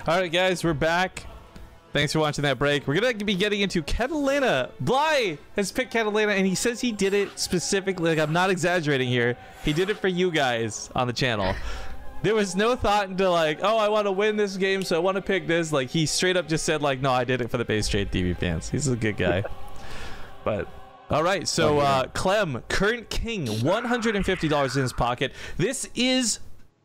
All right, guys, we're back. Thanks for watching that break. We're going to be getting into Catalina. Bly has picked Catalina, and he says he did it specifically. Like, I'm not exaggerating here. He did it for you guys on the channel. There was no thought into like, oh, I want to win this game, so I want to pick this. Like, he straight up just said, like, no, I did it for the BaseTradeTV fans. He's a good guy. But, all right. So, Clem, current king, $150 in his pocket. This is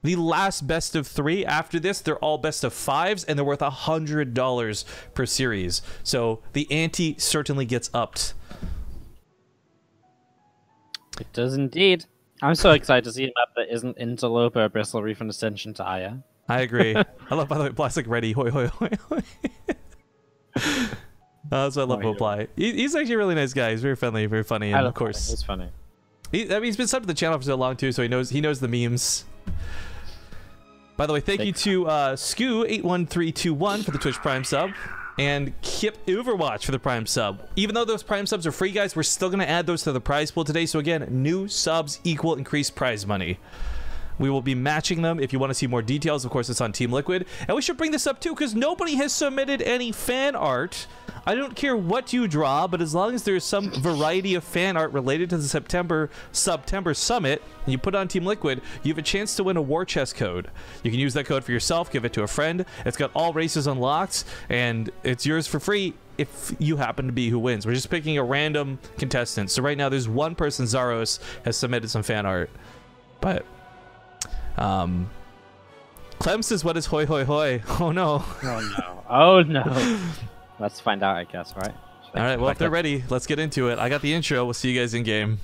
the last best of 3. After this, they're all best of 5s, and they're worth $100 per series. So, the ante certainly gets upped. It does indeed. I'm so excited to see a map that isn't Interloper, Bristle Reef, and Ascension to Aya. I agree. I love, by the way, Bly's like ready. Hoi, hoi, hoi, hoi. That's what I love about Bly. He's actually a really nice guy. He's very friendly, very funny, and of course, it's funny. I mean, he's been subbed to the channel for so long too, so he knows the memes. By the way, thank you to Skoo81321 for the Twitch Prime sub. And Kip Overwatch for the Prime sub. Even though those Prime subs are free, guys, we're still going to add those to the prize pool today. So again, new subs equal increased prize money. We will be matching them. If you want to see more details, of course, it's on Team Liquid. And we should bring this up too, because nobody has submitted any fan art. I don't care what you draw, but as long as there's some variety of fan art related to the Subtember Summit, and you put it on Team Liquid, you have a chance to win a war chest code. You can use that code for yourself, give it to a friend. It's got all races unlocked, and it's yours for free if you happen to be who wins. We're just picking a random contestant. So right now, there's one person, Zaros, has submitted some fan art. But, Clem says, what is hoi hoi hoi? Oh no. Oh no. Oh no. Let's find out, I guess, right? All right, well, if they're ready, let's get into it. I got the intro. We'll see you guys in game.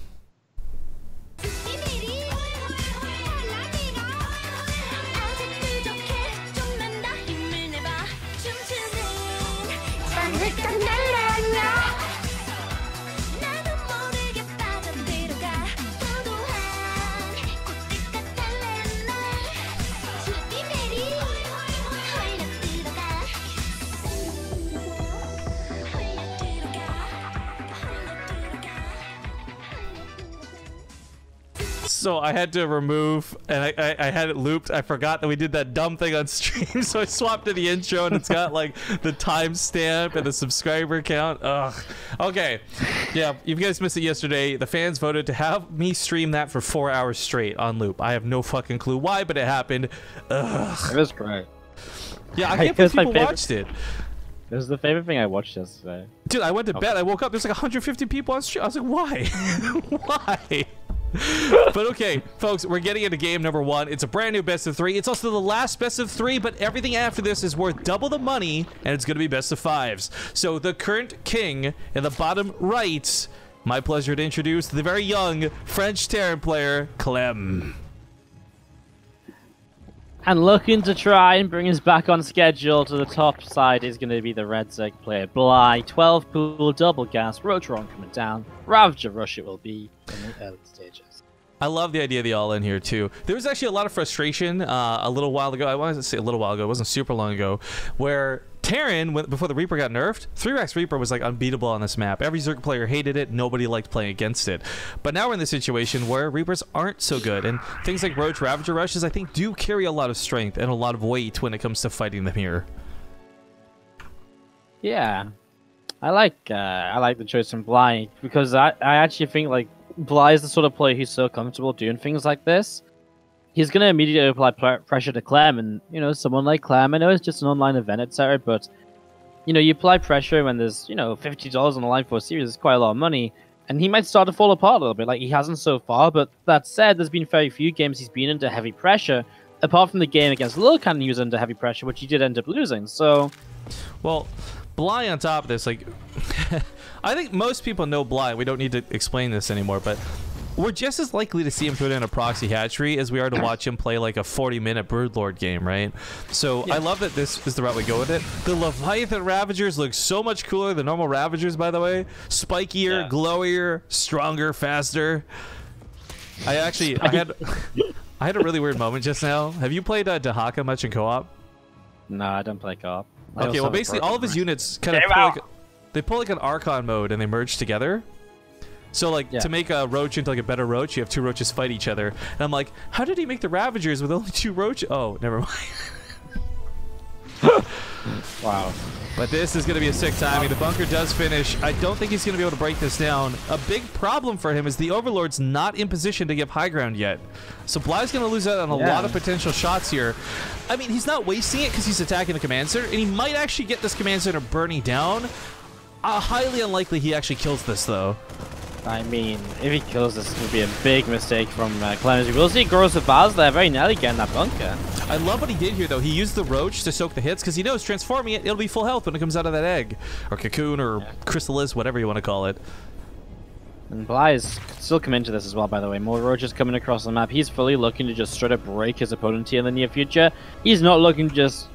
So I had to remove, and I had it looped. I forgot that we did that dumb thing on stream, so I swapped to the intro, and it's got like the timestamp and the subscriber count. Ugh. Okay. Yeah, you guys missed it yesterday. The fans voted to have me stream that for 4 hours straight on loop. I have no fucking clue why, but it happened. Ugh. It was great. Yeah, I can't believe people watched it. It was the favorite thing I watched yesterday. Dude, I went to bed. I woke up. There's like 150 people on stream. I was like, why? Why? But okay, folks, we're getting into game number 1. It's a brand new best of 3. It's also the last best of 3, but everything after this is worth double the money, and it's going to be best of 5s. So the current king in the bottom right, my pleasure to introduce the very young French Terran player, Clem. And looking to try and bring us back on schedule to the top side is going to be the Red Zeg player, Bly. 12 pool, double gas, Rotoron coming down. Ravager Rush it will be in the early stages. I love the idea of the all-in here, too. There was actually a lot of frustration a little while ago. I wanted to say a little while ago. It wasn't super long ago. Where Terran, before the Reaper got nerfed, 3-Rax Reaper was like unbeatable on this map. Every Zerg player hated it. Nobody liked playing against it. But now we're in the situation where Reapers aren't so good. And things like Roach Ravager Rushes, I think, do carry a lot of strength and a lot of weight when it comes to fighting them here. Yeah. I like the choice from Bly, because I actually think like Bly is the sort of player who's so comfortable doing things like this. He's going to immediately apply pressure to Clem, and, you know, someone like Clem, I know it's just an online event, etc., but, you know, you apply pressure when there's, you know, $50 on the line for a series, it's quite a lot of money, and he might start to fall apart a little bit, like he hasn't so far, but that said, there's been very few games he's been under heavy pressure, apart from the game against Lilcan, he was under heavy pressure, which he did end up losing, so... Well, Bly on top of this, like... I think most people know Bly, we don't need to explain this anymore, but... We're just as likely to see him put in a proxy hatchery as we are to watch him play like a 40-minute Broodlord game, right? So yeah. I love that this is the route we go with it. The Leviathan Ravagers look so much cooler than normal Ravagers, by the way. Spikier, glowier, stronger, faster. I had a really weird moment just now. Have you played Dahaka much in co-op? No, I don't play co-op. Okay, well basically all of his units kind of pull like an Archon mode and they merge together. So, like, to make a roach into, like, a better roach, you have 2 roaches fight each other. And I'm like, how did he make the Ravagers with only 2 roaches? Oh, never mind. Wow. But this is going to be a sick timing. The bunker does finish. I don't think he's going to be able to break this down. A big problem for him is the Overlord's not in position to give high ground yet. So Bly's going to lose out on a lot of potential shots here. I mean, he's not wasting it because he's attacking the command center, and he might actually get this command center burning down. Highly unlikely he actually kills this, though. I mean, if he kills this, it would be a big mistake from Clem. We'll see Corsair Gear there very nearly getting that bunker. I love what he did here, though. He used the roach to soak the hits because he knows transforming it, it'll be full health when it comes out of that egg. Or cocoon, or chrysalis, whatever you want to call it. And Bly is still coming into this as well, by the way. More roaches coming across the map. He's fully looking to just straight up break his opponent here in the near future. He's not looking to just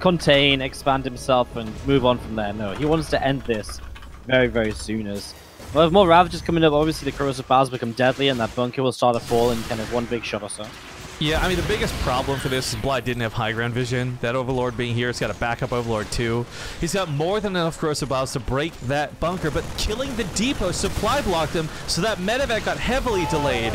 contain, expand himself, and move on from there. No, he wants to end this very, very soon. As well, with more Ravages coming up, obviously the Corsair Gear become deadly, and that bunker will start to fall in kind of one big shot or so. Yeah, I mean, the biggest problem for this is Bly didn't have high ground vision. That Overlord being here, he's got a backup Overlord too. He's got more than enough Corsair Gears to break that bunker, but killing the depot supply blocked him, so that medevac got heavily delayed.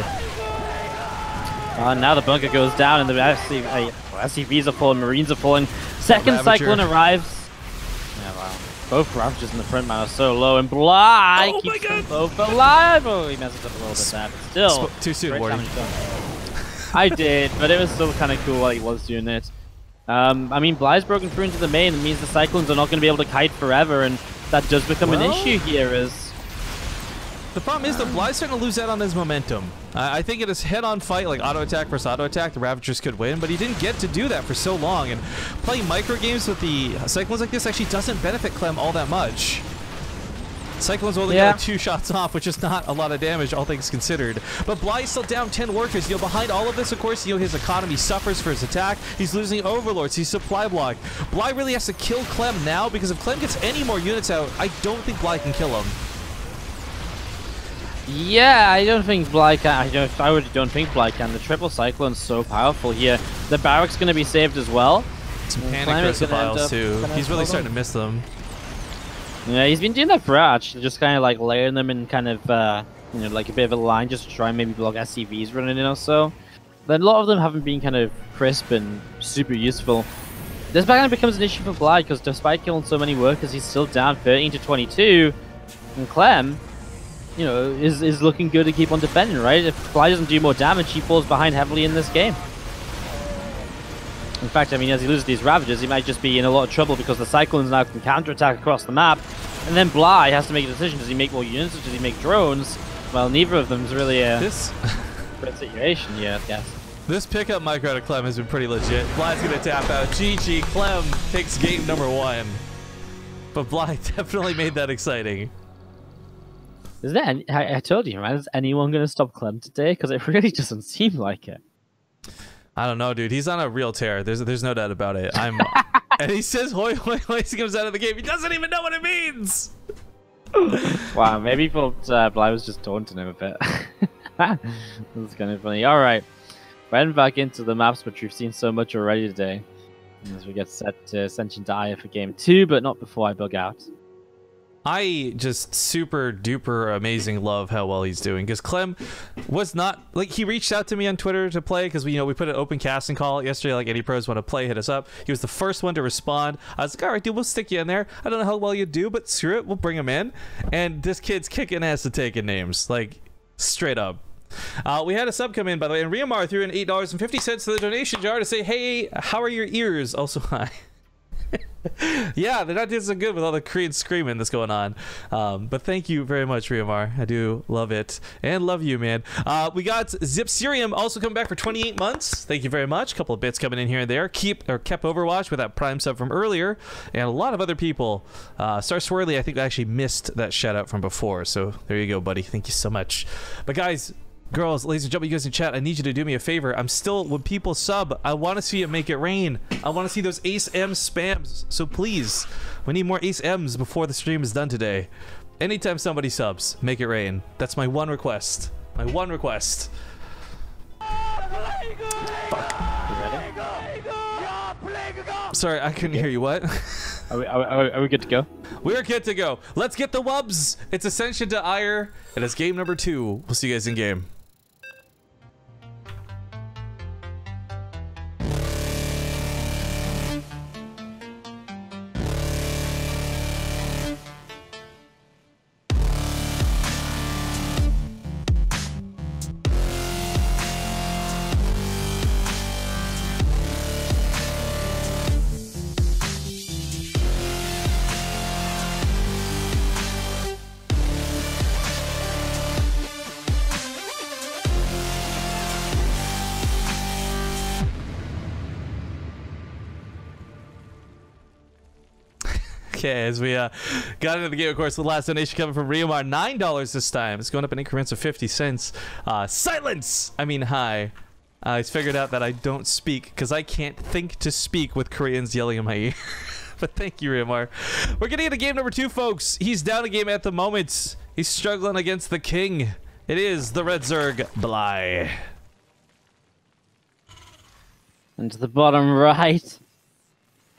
Now the bunker goes down, and the SCVs are falling, Marines are falling. Second Cyclone arrives. Yeah, wow. Both Ravages in the front man are so low, and Bly keeps them both alive. Oh, he messes up a little bit there, but still. Too soon, Wardy. I did, but it was still kind of cool while he was doing it. I mean, Bly's broken through into the main. It means the Cyclones are not going to be able to kite forever, and that does become an issue here. The problem is that Bly's starting to lose out on his momentum. I think in his head-on fight, like auto-attack versus auto-attack, the Ravagers could win, but he didn't get to do that for so long, and playing micro-games with the Cyclones like this actually doesn't benefit Clem all that much. Cyclones only got like 2 shots off, which is not a lot of damage, all things considered. But Bly is still down 10 workers. You know, behind all of this, of course, you know, his economy suffers for his attack. He's losing Overlords. He's supply blocked. Bly really has to kill Clem now, because if Clem gets any more units out, I don't think Bly can kill him. Yeah, I don't think Bly can. I really don't think Bly can. The triple Cyclone's so powerful here. The barracks going to be saved as well. Some panic Crucibles too. He's really starting to miss them. Yeah, he's been doing that for actually, just kind of like layering them in kind of, you know, like a bit of a line just to try and maybe block SCVs running in or so. But a lot of them haven't been kind of crisp and super useful. This backline becomes an issue for Bly because despite killing so many workers, he's still down 13 to 22. And Clem, you know, is looking good to keep on defending, right? If Bly doesn't do more damage, he falls behind heavily in this game. In fact, I mean, as he loses these Ravages, he might just be in a lot of trouble because the Cyclones now can counterattack across the map. And then Bly has to make a decision. Does he make more units or does he make drones? Well, neither of them is really a good situation yet, I guess. This pickup micro to Clem has been pretty legit. Bly's going to tap out. GG, Clem takes game number 1. But Bly definitely made that exciting. Is there any, I told you, man, is anyone going to stop Clem today? Because it really doesn't seem like it. I don't know, dude. He's on a real tear. There's no doubt about it. And he says "hoi hoi hoi" as he comes out of the game. He doesn't even know what it means. Wow, maybe he thought Bly was just taunting him a bit. That's kind of funny. All right, we're heading back into the maps, which we've seen so much already today. As we get set to Ascension to Aya for game 2, but not before I bug out. I just super duper amazing love how well he's doing, because Clem was not like, he reached out to me on Twitter to play because we put an open casting call yesterday, like any pros want to play, hit us up. He was the first one to respond. I was like, all right, dude, we'll stick you in there. I don't know how well you do, but screw it, we'll bring him in. And this kid's kicking ass to taking names, like straight up. We had a sub come in, by the way, and Riamar threw in $8.50 to the donation jar to say, hey, how are your ears? Also, hi. Yeah, they're not doing so good with all the Korean screaming that's going on. But thank you very much, Riamar. I do love it. And love you, man. We got Zipserium also coming back for 28 months. Thank you very much. A couple of bits coming in here and there. Kept Overwatch with that Prime sub from earlier. And a lot of other people. Star Swirly, I think, actually missed that shout out from before. So there you go, buddy. Thank you so much. But guys, girls, ladies and gentlemen, you guys in chat, I need you to do me a favor. I'm still, when people sub, I want to see it make it rain. I want to see those Ace M spams. So please, we need more Ace M's before the stream is done today. Anytime somebody subs, make it rain. That's my one request. My one request. Sorry, I couldn't hear you. What? Are we good to go? We're good to go. Let's get the wubs. It's Ascension to Ire, and it's game number 2. We'll see you guys in game. Okay, as we got into the game, of course, the last donation coming from Riomar, $9 this time. It's going up in increments of 50 cents. Silence! I mean, hi. He's figured out that I don't speak because I can't think to speak with Koreans yelling in my ear. But thank you, Riomar. We're getting into game number 2, folks. He's down a game at the moment. He's struggling against the king. It is the Red Zerg Bly. And to the bottom right,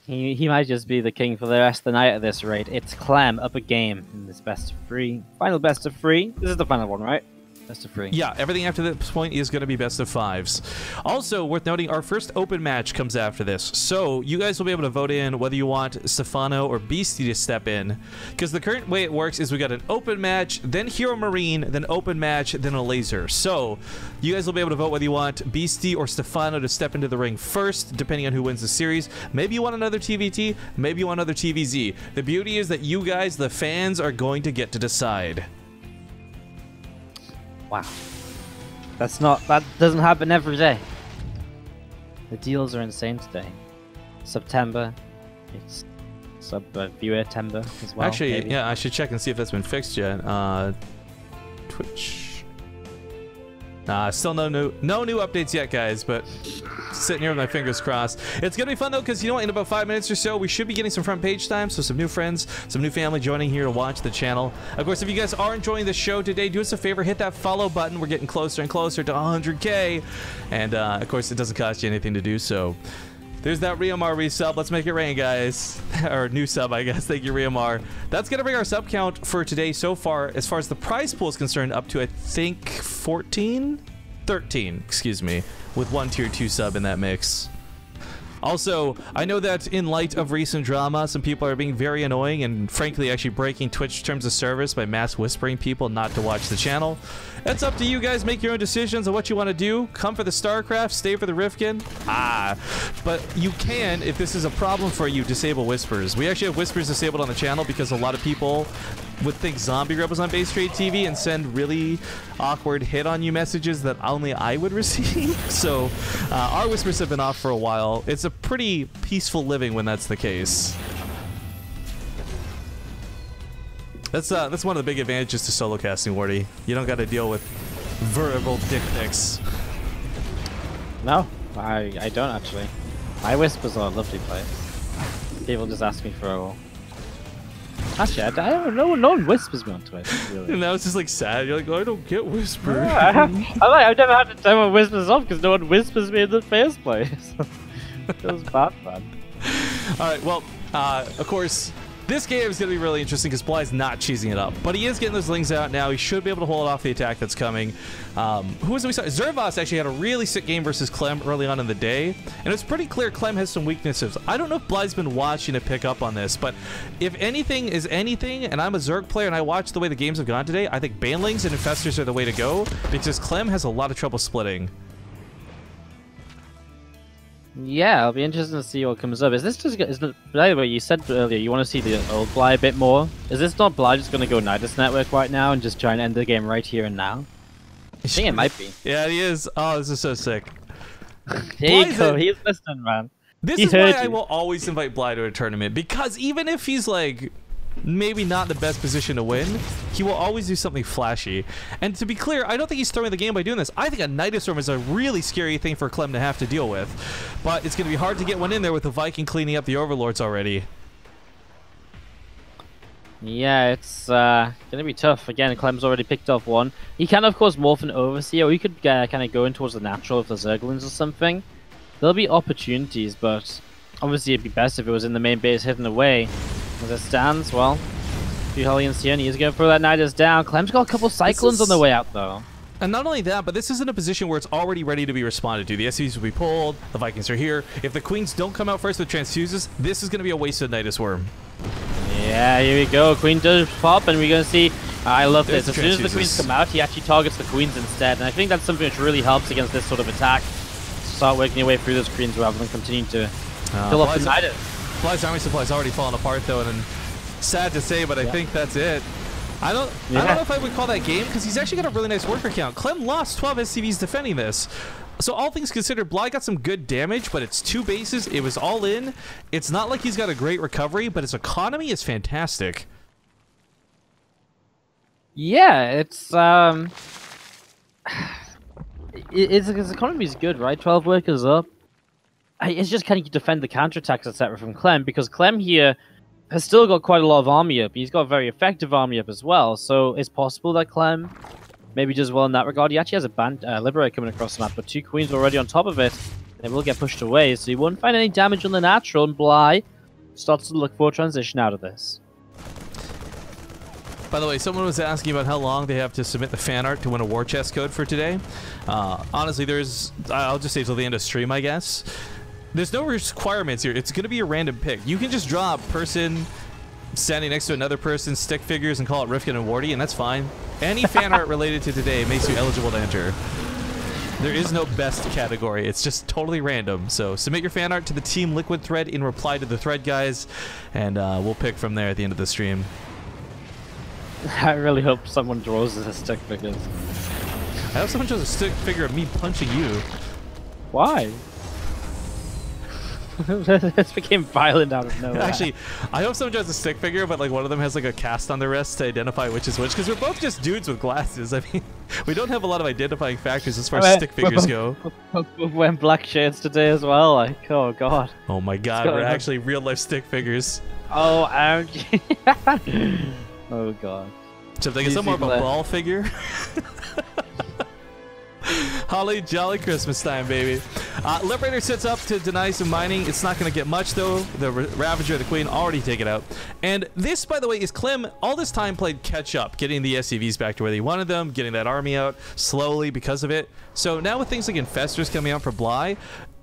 he might just be the king for the rest of the night at this rate. It's Clem up a game in this best of 3. Final best of 3. This is the final one, right? Best of 3. Yeah, everything after this point is going to be best of 5s. Also, worth noting, our first open match comes after this. So, you guys will be able to vote in whether you want Stefano or Beastie to step in. Because the current way it works is we got an open match, then Hero Marine, then open match, then a laser. So, you guys will be able to vote whether you want Beastie or Stefano to step into the ring first, depending on who wins the series. Maybe you want another TVT, maybe you want another TvZ. The beauty is that you guys, the fans, are going to get to decide. Wow. That doesn't happen every day. The deals are insane today. Subtember. It's viewer Tember as well. Actually, maybe. yeah, I should check and see if that's been fixed yet. Twitch. Still no new updates yet, guys, but sitting here with my fingers crossed. It's gonna be fun though, because you know what, in about 5 minutes or so we should be getting some front page time, so some new friends, some new family joining here to watch the channel. Of course, if you guys are enjoying the show today, do us a favor, hit that follow button. We're getting closer and closer to 100k, and of course it doesn't cost you anything to do so. There's that Riomar resub. Let's make it rain, guys. Or new sub, I guess. Thank you, Riomar. That's going to bring our sub count for today so far, as far as the prize pool is concerned, up to, I think, 13, excuse me, with one tier 2 sub in that mix. Also, I know that in light of recent drama, some people are being very annoying and frankly actually breaking Twitch terms of service by mass whispering people not to watch the channel. It's up to you guys. Make your own decisions on what you want to do. Come for the StarCraft, stay for the Rifkin. But you can, if this is a problem for you, disable whispers. We actually have whispers disabled on the channel because a lot of people would think Zombie Grub was on BaseTradeTV and send really awkward hit-on-you messages that only I would receive. So our whispers have been off for a while. It's a pretty peaceful living when that's the case. That's one of the big advantages to solo casting, Wardy. You don't got to deal with verbal dick pics. No, I don't actually. My whispers are a lovely place. People just ask me for a... Actually, I don't know. No one whispers me on Twitch, really. And now it's just like sad. You're like, oh, I don't get whispered. I've never had to turn my whispers off because no one whispers me in the first place. It was bad, man. Alright, well, of course, this game is going to be really interesting because Bly's not cheesing it up. But he is getting those lings out now. He should be able to hold off the attack that's coming. Who was it we saw? Zervos actually had a really sick game versus Clem early on in the day. And it's pretty clear Clem has some weaknesses. I don't know if Bly's been watching to pick up on this, but if anything is anything, and I'm a Zerg player and I watch the way the games have gone today, I think Banelings and Infestors are the way to go because Clem has a lot of trouble splitting. Yeah, it'll be interesting to see what comes up. Is this just... by the way, you said earlier you want to see the old Bly a bit more. Is this not Bly just going to go Nidus Network right now and just try and end the game right here and now? I think it might be. Yeah, he is. Oh, this is so sick. There you go. He's listening, man. This is why I will always invite Bly to a tournament, because even if he's like maybe not the best position to win, he will always do something flashy. And to be clear, I don't think he's throwing the game by doing this. I think a Nidus Storm is a really scary thing for Clem to have to deal with. But it's going to be hard to get one in there with the Viking cleaning up the Overlords already. Yeah, it's going to be tough. Again, Clem's already picked off one. He can, of course, morph an Overseer, or he could kind of go in towards the natural of the Zerglings or something. There'll be opportunities, but obviously it'd be best if it was in the main base hidden away. As it stands, well, few Hellions here, and he's going to throw that Nidus down. Clem's got a couple Cyclones on the way out, though. And not only that, but this is in a position where it's already ready to be responded to. The SCVs will be pulled, the Vikings are here. If the Queens don't come out first with Transfuses, this is going to be a wasted Nidus Worm. Yeah, here we go. Queen does pop, and we're going to see... I love this. As soon as the Queens come out, he actually targets the Queens instead. And I think that's something which really helps against this sort of attack. Start working your way through those Queens rather than continuing to fill up the Nidus. Bly's army supply is already falling apart, though, and sad to say, but I think that's it. I don't know if I would call that game, because he's actually got a really nice worker count. Clem lost 12 SCVs defending this, So all things considered, Bly got some good damage, but it's 2 bases. It was all in. It's not like he's got a great recovery, but his economy is fantastic. Yeah, it's his economy is good, right? 12 workers up. It's just can he defend the counterattacks, etc. from Clem, because Clem here has still got quite a lot of army up. He's got a very effective army up as well, so it's possible that Clem maybe does well in that regard. He actually has a Liberator coming across the map, but 2 Queens already on top of it. They will get pushed away, so he won't find any damage on the natural, and Bly starts to look for a transition out of this. By the way, someone was asking about how long they have to submit the fan art to win a war chest code for today. Honestly, I'll just say till the end of stream, I guess. There's no requirements here. It's going to be a random pick. You can just draw a person standing next to another person's stick figures and call it Rifkin and Wardy, and that's fine. Any fan art related to today makes you eligible to enter. There is no best category. It's just totally random. So submit your fan art to the Team Liquid thread in reply to the thread, guys, and we'll pick from there at the end of the stream. I really hope someone draws a stick figures. I hope someone draws a stick figure of me punching you. Why? This became violent out of nowhere. Actually, I hope someone draws a stick figure, but like one of them has like a cast on their wrist to identify which is which, because we're both just dudes with glasses. I mean, we don't have a lot of identifying factors as far as stick figures go. We're wearing black shades today as well. Like, oh god. Oh my god, we're actually real life stick figures. Oh, oh god. So I'm thinking some more of a ball figure. Holly jolly Christmas time, baby. Liberator sits up to deny some mining. It's not going to get much, though. The Ravager, the Queen, already taken out. And this, by the way, is Clem all this time played catch up, getting the SCVs back to where they wanted them, getting that army out slowly because of it. So now with things like Infestors coming out for Bly,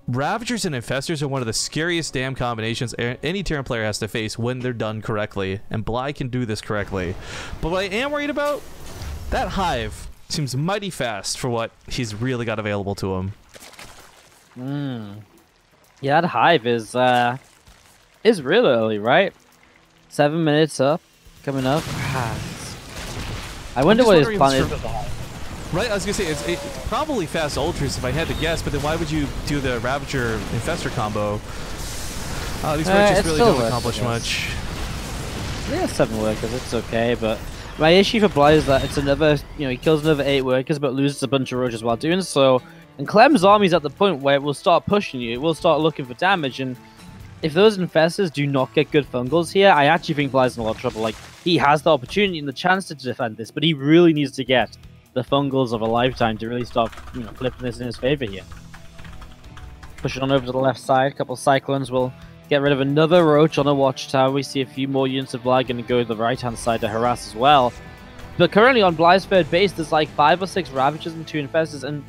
Ravagers and Infestors are one of the scariest damn combinations any Terran player has to face when they're done correctly, and Bly can do this correctly. But what I am worried about, that Hive seems mighty fast for what he's really got available to him. Yeah, that Hive is real early, right? 7 minutes up, coming up. I wonder what his plan is with the Hive. Right, I was gonna say it's probably fast ultras if I had to guess, but then why would you do the Ravager Infestor combo? These workers really don't accomplish much. Yeah, 7 workers, it's okay, but my issue for Bly is that it's another, he kills another 8 workers but loses a bunch of roaches while doing so. And Clem's army's at the point where it will start pushing you, it will start looking for damage, and if those Infestors do not get good fungals here, I actually think Bly's in a lot of trouble. Like, he has the opportunity and the chance to defend this, but he really needs to get the fungals of a lifetime to really start, flipping this in his favor here. Pushing on over to the left side, a couple of Cyclones will get rid of another Roach on a Watchtower. We see a few more units of Bly going to go to the right-hand side to harass as well. But currently on Bly's third base, there's like 5 or 6 Ravagers and 2 Infestors, and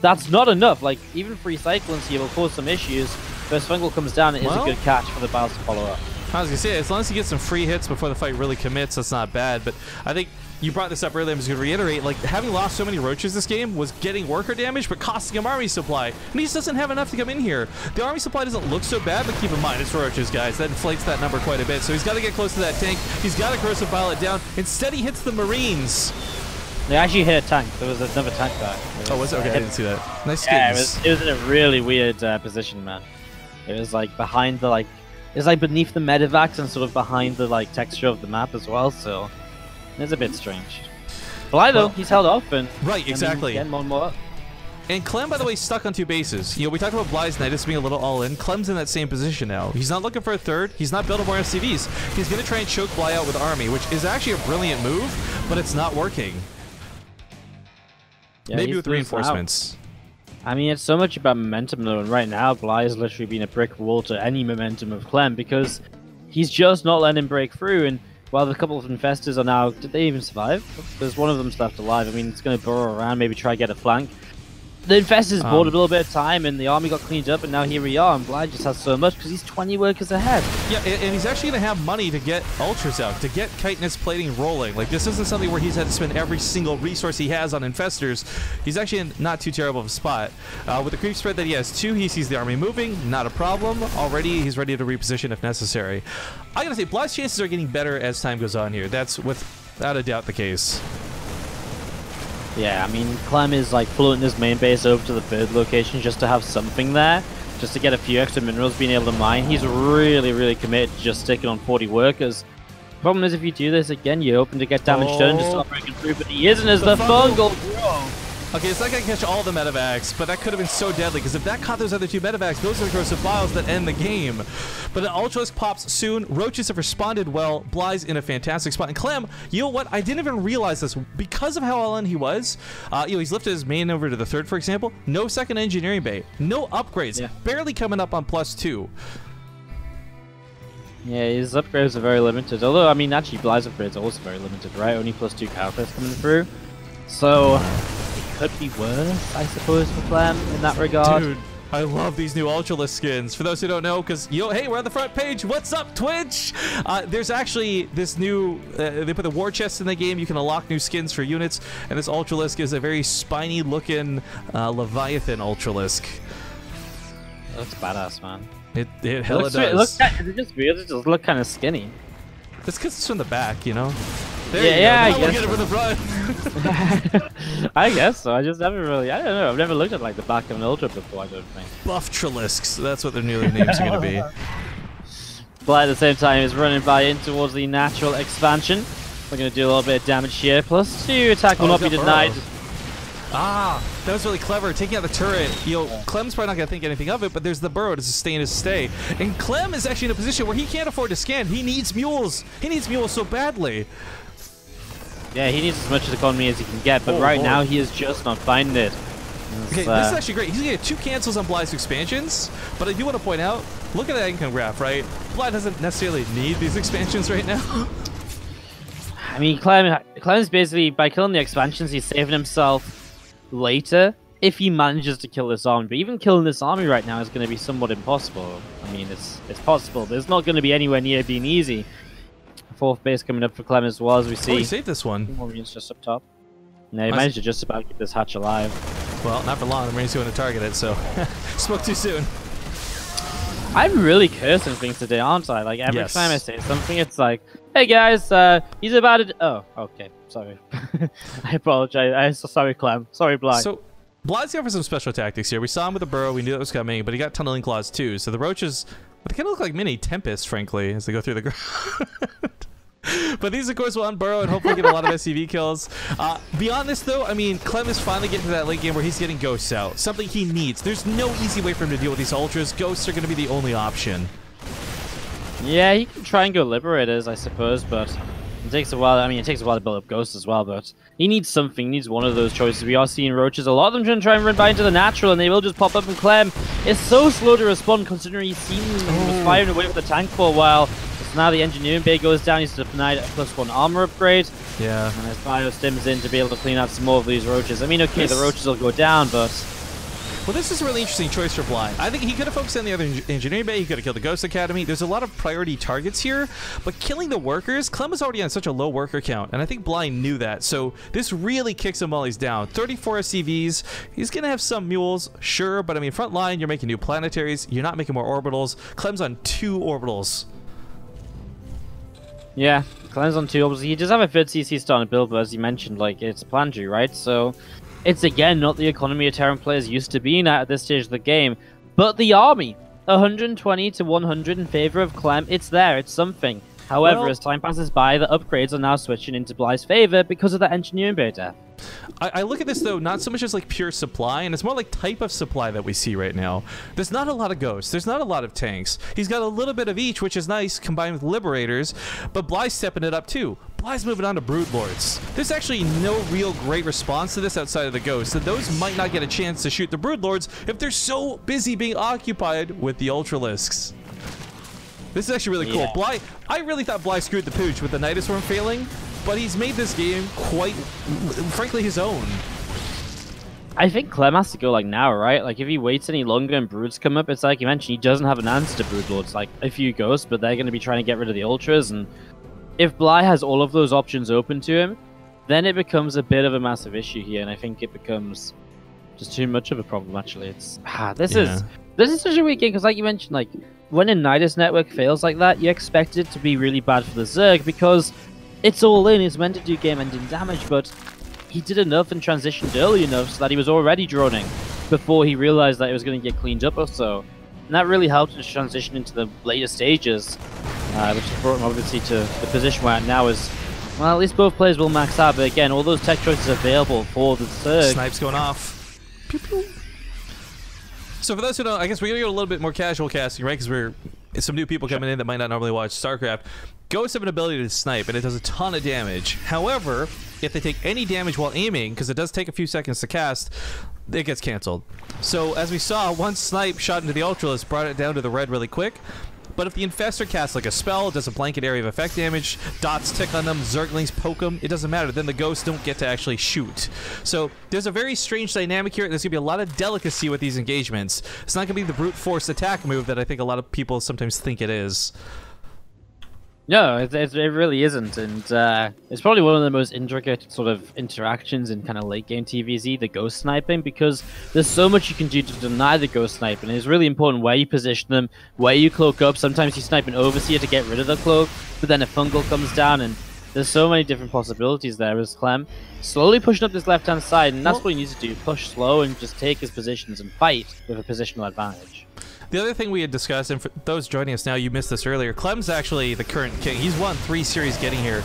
that's not enough. Like, even 3 Cyclones here will cause some issues. First Fungal comes down, it is a good catch for the Battles to follow up. I was going to say, as long as you get some free hits before the fight really commits, that's not bad. But I think you brought this up earlier, I'm just going to reiterate, like, having lost so many Roaches this game was getting worker damage, but costing him army supply. And he just doesn't have enough to come in here. The army supply doesn't look so bad, but keep in mind, it's Roaches, guys. That inflates that number quite a bit. So he's got to get close to that tank. He's got to corrosive pilot down. Instead, he hits the Marines. They actually hit a tank. There was another tank there. Oh, was it? Okay, I didn't see that. Nice skins. Yeah, it was in a really weird position, man. It was like behind the, it was like beneath the medevacs and sort of behind the texture of the map as well, so it's a bit strange. Bly, though, he's held off and right, exactly. Getting more and more up. And Clem, by the way, stuck on 2 bases. We talked about Bly's Nidus being a little all-in. Clem's in that same position now. He's not looking for a third. He's not building more SCVs. He's going to try and choke Bly out with army, which is actually a brilliant move, but it's not working. Yeah, maybe with reinforcements. I mean, it's so much about momentum, though, and right now, Bly has literally been a brick wall to any momentum of Clem, because he's just not letting him break through, and while the couple of Infestors are now... Did they even survive? There's one of them left alive. I mean, it's going to burrow around, maybe try to get a flank. The Infestors bought a little bit of time, and the army got cleaned up, and now here we are, and Bly just has so much, because he's 20 workers ahead. Yeah, and he's actually going to have money to get Ultras out, to get chitinous plating rolling. Like, this isn't something where he's had to spend every single resource he has on Infestors. He's actually in not too terrible of a spot. With the creep spread that he has 2, he sees the army moving, not a problem. Already, he's ready to reposition if necessary. I gotta say, Bly's chances are getting better as time goes on here. That's without a doubt the case. Yeah, I mean, Clem is like floating his main base over to the third location just to have something there, just to get a few extra minerals being able to mine. He's really, really committed to just sticking on 40 workers. Problem is, if you do this again, you're open to get damage done and just start breaking through, but he isn't as the fungal. Okay, it's not going to catch all the medevacs, but that could have been so deadly, because if that caught those other 2 medevacs, those are the corrosive vials that end the game. But the Ultralisk pops soon. Roaches have responded well. Bly's in a fantastic spot. And Clem, you know what? I didn't even realize this. Because of how all in he was, he's lifted his main over to the 3rd, for example. No second engineering bay. No upgrades. Yeah. Barely coming up on +2. Yeah, his upgrades are very limited. Although, I mean, actually, Bly's upgrades are also very limited, right? Only +2 carapace coming through. So could be worse, I suppose, for Clem in that regard. Dude, I love these new Ultralisk skins. For those who don't know, because, hey, we're on the front page. What's up, Twitch? There's actually this new, they put the war chest in the game. You can unlock new skins for units, and this Ultralisk is a very spiny-looking Leviathan Ultralisk. Looks badass, man. It hella does. Is it just weird? It just look kind of skinny. That's because it's from the back, you know? Yeah, I guess. Get it from the front. I guess so. I just haven't really. I don't know. I've never looked at like the back of an Ultra before. I don't think. Buff-Tralisks. That's what their new names are going to be. But at the same time, he's running by in towards the natural expansion. We're going to do a little bit of damage here. +2 attack will not be denied. Ah, that was really clever. Taking out the turret. Clem's probably not going to think anything of it, but there's the burrow to sustain his stay. And Clem is actually in a position where he can't afford to scan. He needs mules. He needs mules so badly. Yeah, he needs as much economy as he can get, but right now he is just not finding it. Okay, this is actually great. He's going to get 2 cancels on Bly's expansions, but I do want to point out, look at that income graph, right? Bly doesn't necessarily need these expansions right now. I mean, Clem's basically, by killing the expansions, he's saving himself later if he manages to kill this army. But even killing this army right now is going to be somewhat impossible. I mean, it's possible, but it's not going to be anywhere near being easy. 4th base coming up for Clem as well, as we see. Oh, he saved this one. Marines just up top. No, he managed to just about keep this hatch alive. Well, not for long. The Marines going to target it, so spoke too soon. I'm really cursing things today, aren't I? Like, every time I say something, it's like, hey guys, he's about to... Oh, okay, sorry. I apologize. Sorry, Clem. Sorry, Bly. So, Bly's going for some special tactics here. We saw him with the burrow. We knew that was coming, but he got tunneling claws too. So the roaches, they kind of look like mini Tempests, frankly, as they go through the ground. But these, of course, will unburrow and hopefully get a lot of SCV kills. Beyond this, though, I mean, Clem is finally getting to that late game where he's getting ghosts out. Something he needs. There's no easy way for him to deal with these ultras. Ghosts are going to be the only option. Yeah, he can try and go Liberators, I suppose, but it takes a while. I mean, it takes a while to build up Ghosts as well, but he needs something. He needs one of those choices. We are seeing Roaches. A lot of them trying to try and run by into the natural, and they will just pop up, and Clem is so slow to respond, considering he's seen him firing away with the tank for a while. So now the Engineering Bay goes down. He's denied a +1 armor upgrade. Yeah. And as Bio stims in to be able to clean out some more of these Roaches. I mean, okay, the Roaches will go down, but... Well, this is a really interesting choice for Bly. I think he could have focused on the other Engineering Bay. He could have killed the Ghost Academy. There's a lot of priority targets here, but killing the workers, Clem was already on such a low worker count, and I think Bly knew that. So this really kicks him while he's down. 34 SCVs. He's going to have some mules, sure, but I mean, front line, you're making new planetaries. You're not making more orbitals. Clem's on 2 orbitals. Yeah, Clem's on 2 orbitals. He does have a 3rd CC starting to build, but as you mentioned, like, it's planetary, right? So... it's again not the economy a Terran players used to being at this stage of the game, but the army, 120 to 100 in favor of Clem. It's there, it's something. However, as time passes by, the upgrades are now switching into Bly's favor because of the Engineering Bay death. I look at this, though, not so much as like pure supply, and it's more like type of supply that we see right now. There's not a lot of ghosts. There's not a lot of tanks. He's got a little bit of each, which is nice, combined with Liberators, but Bly's stepping it up, too. Bly's moving on to Broodlords. There's actually no real great response to this outside of the Ghosts, and those might not get a chance to shoot the Broodlords if they're so busy being occupied with the Ultralisks. This is actually really cool. Bly, I really thought Bly screwed the pooch with the Nidus Worm failing, but he's made this game quite, frankly, his own. I think Clem has to go like now, right? Like if he waits any longer and Broods come up, it's like you mentioned, he doesn't have an answer to Broodlords. Like a few Ghosts, but they're going to be trying to get rid of the Ultras, and if Bly has all of those options open to him, then it becomes a bit of a massive issue here, and I think it becomes just too much of a problem. Actually, it's this is such a weak game because, like you mentioned, like when a Nidus network fails like that, you expect it to be really bad for the Zerg because it's all in. It's meant to do game-ending damage, but he did enough and transitioned early enough so that he was already droning before he realized that it was going to get cleaned up or so. And that really helped him to transition into the later stages, which brought him obviously to the position where now is, well, at least both players will max out, but again, all those tech choices available for the Zerg. Snipes going off. Pew, pew. So for those who don't, I guess we're going to go a little bit more casual casting, right? Because we're some new people coming in that might not normally watch StarCraft. Ghosts have an ability to snipe, and it does a ton of damage. However, if they take any damage while aiming, because it does take a few seconds to cast, it gets canceled. So as we saw, one snipe shot into the Ultralisk brought it down to the red really quick. But if the Infestor casts like a spell, does a blanket area of effect damage, dots tick on them, Zerglings poke them, it doesn't matter. Then the ghosts don't get to actually shoot. So there's a very strange dynamic here. There's going to be a lot of delicacy with these engagements. It's not going to be the brute force attack move that I think a lot of people sometimes think it is. No, it really isn't, and it's probably one of the most intricate sort of interactions in kind of late game TvZ, the ghost sniping, because there's so much you can do to deny the ghost sniping. It's really important where you position them, where you cloak up. Sometimes you snipe an overseer to get rid of the cloak, but then a fungal comes down, and there's so many different possibilities there as Clem slowly pushing up this left-hand side, and that's what he needs to do, push slow and just take his positions and fight with a positional advantage. The other thing we had discussed, and for those joining us now, you missed this earlier, Clem's actually the current king. He's won 3 series getting here.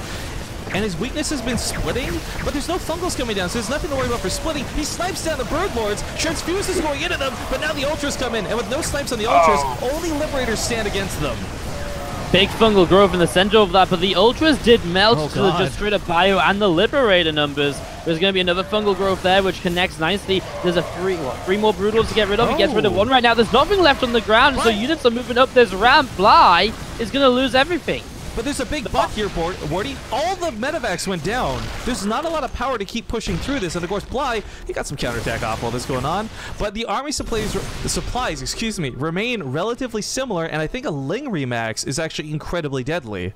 And his weakness has been splitting, but there's no fungals coming down, so there's nothing to worry about for splitting. He snipes down the Bird Lords, Shards Fuse is going into them, but now the Ultras come in, and with no snipes on the Ultras, only Liberators stand against them. Big fungal growth in the center of that, but the Ultras did melt to the just straight up bio and the Liberator numbers. There's going to be another fungal growth there, which connects nicely. There's a three more Brutals to get rid of. He gets rid of one right now. There's nothing left on the ground, so units are moving up this ramp. Bly is going to lose everything. But there's a big but here, Wardy. All the medevacs went down. There's not a lot of power to keep pushing through this. And of course, Bly, he got some counterattack off while this going on. But the army supplies, excuse me, remain relatively similar. And I think a Ling Remax is actually incredibly deadly.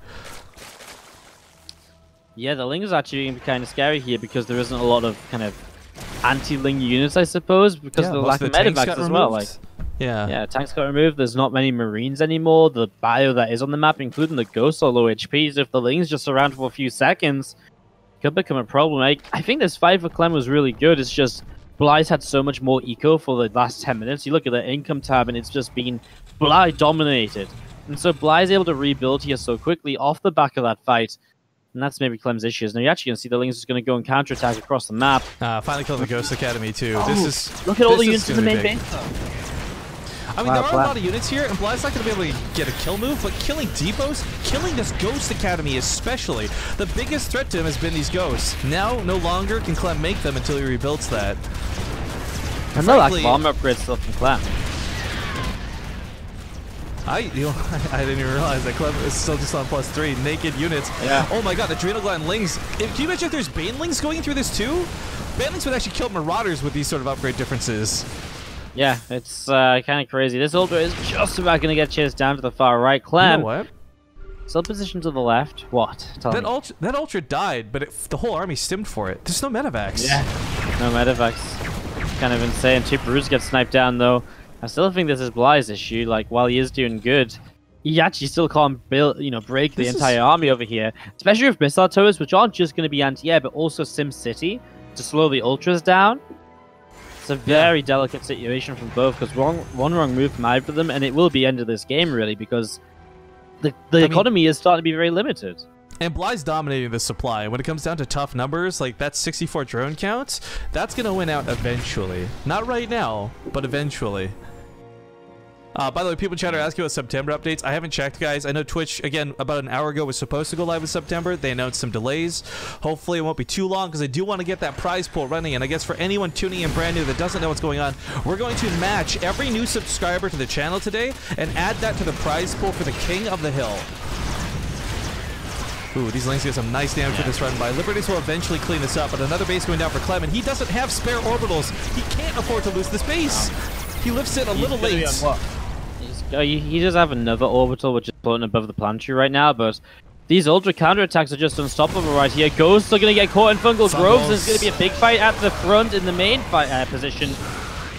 Yeah, the Ling is actually going to be kind of scary here because there isn't a lot of kind of anti-Ling units, I suppose, because of the lack of medevacs as well. Like, yeah, tanks got removed. There's not many Marines anymore. The bio that is on the map, including the Ghosts, are low HP. So if the Ling's just around for a few seconds, it could become a problem. I think this fight for Clem was really good. It's just Bly's had so much more eco for the last 10 minutes. You look at the income tab, and it's just been Bly dominated. And so Bly's able to rebuild here so quickly off the back of that fight. And that's maybe Clem's issues. Now you're actually going to see the Ling's just going to go and counterattack across the map. Finally killing the Ghost Academy too. Look at all the units in the main base. I mean, there are a lot of units here, and Bly's not going to be able to get a kill move, but killing depots, killing this Ghost Academy especially, the biggest threat to him has been these Ghosts. Now, no longer can Clem make them until he rebuilds that. And no like bomb upgrades still from Clem. I didn't even realize that Clem is still just on +3 naked units. Yeah. Oh my god, Adrenal Gland Lings. Can you imagine if there's Banelings going through this too? Banelings would actually kill Marauders with these sort of upgrade differences. Yeah, it's kind of crazy. This Ultra is just about going to get chased down to the far right. Clem, you know what? still positioned to the left. What? That Ultra died, but the whole army stimmed for it. There's no medevacs. Yeah, no medevacs. Kind of insane. 2 Brews get sniped down though. I still think this is Bly's issue. Like, while he is doing good, he actually still can't break the entire army over here. Especially with missile towers, which aren't just going to be anti-air, but also Sim City to slow the Ultras down. It's a very delicate situation from both, because one wrong move from either of them, and it will be end of this game, really, because the economy is starting to be very limited. And Bly's dominating the supply. When it comes down to tough numbers, like that 64 drone count, that's going to win out eventually. Not right now, but eventually. By the way, people in chat are asking about Subtember updates. I haven't checked, guys. I know Twitch, again, about an hour ago was supposed to go live with Subtember. They announced some delays. Hopefully it won't be too long, because I do want to get that prize pool running. And I guess for anyone tuning in brand new that doesn't know what's going on, we're going to match every new subscriber to the channel today and add that to the prize pool for the King of the Hill. Ooh, these Lings get some nice damage for this run by. Liberties will eventually clean this up, but another base going down for Clem, and he doesn't have spare orbitals. He can't afford to lose this base. He lifts it a little late. He does have another orbital, which is floating above the planetary right now, but these Ultra counterattacks are just unstoppable right here. Ghosts are going to get caught in Fungal Groves. There's going to be a big fight at the front in the main fight position.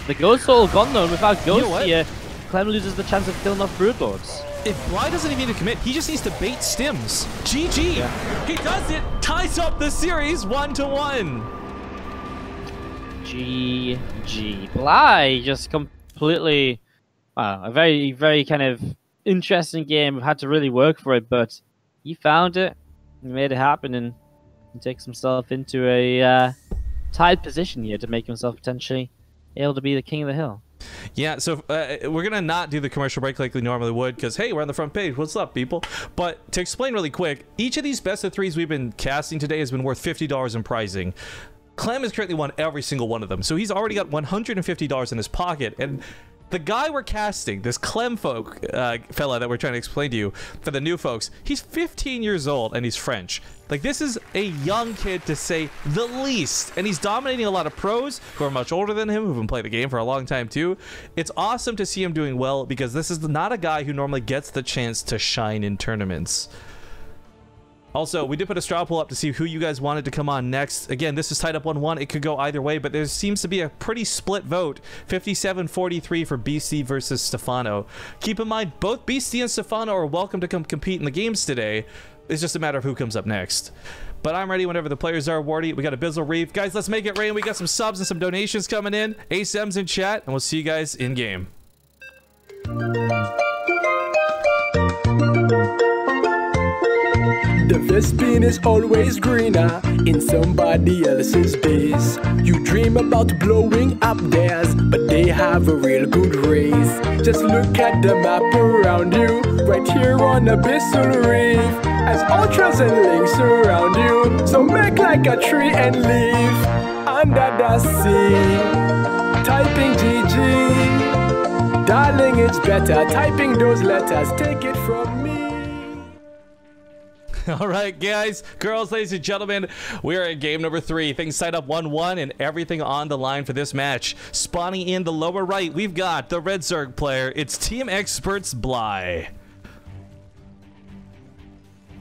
The Ghosts are all gone, though, and without Ghosts here, Clem loses the chance of killing off Broodlords. If Bly doesn't even need to commit, he just needs to bait stims. GG! Yeah. He does it! Ties up the series 1-1! GG. Bly just completely... Wow, a very, very kind of interesting game. Had to really work for it, but he found it. He made it happen, and he takes himself into a tied position here to make himself potentially able to be the king of the hill. Yeah, so we're going to not do the commercial break like we normally would because, hey, we're on the front page. What's up, people? But to explain really quick, each of these best of threes we've been casting today has been worth $50 in prizing. Clem has currently won every single one of them, so he's already got $150 in his pocket, and the guy we're casting, this Clem fella that we're trying to explain to you, for the new folks, he's 15 years old and he's French. Like, this is a young kid to say the least, and he's dominating a lot of pros who are much older than him, who've been playing the game for a long time too. It's awesome to see him doing well because this is not a guy who normally gets the chance to shine in tournaments. Also, we did put a straw poll up to see who you guys wanted to come on next. Again, this is tied up 1-1. It could go either way, but there seems to be a pretty split vote. 57-43 for BC versus Stefano. Keep in mind, both BC and Stefano are welcome to come compete in the games today. It's just a matter of who comes up next. But I'm ready whenever the players are, Wardy. We got a Bizzle Reef. Guys, let's make it rain. We got some subs and some donations coming in. ASM's in chat, and we'll see you guys in game. The first bean is always greener in somebody else's base. You dream about blowing up theirs, but they have a real good race. Just look at the map around you, right here on Abyssal Reef. As ultras and links surround you, so make like a tree and leave under the sea. Typing GG, darling, it's better typing those letters. Take it from me. All right, guys, girls, ladies and gentlemen, we are in game number 3. Things tied up 1-1 and everything on the line for this match. Spawning in the lower right, we've got the Red Zerg player. It's Team Experts Bly.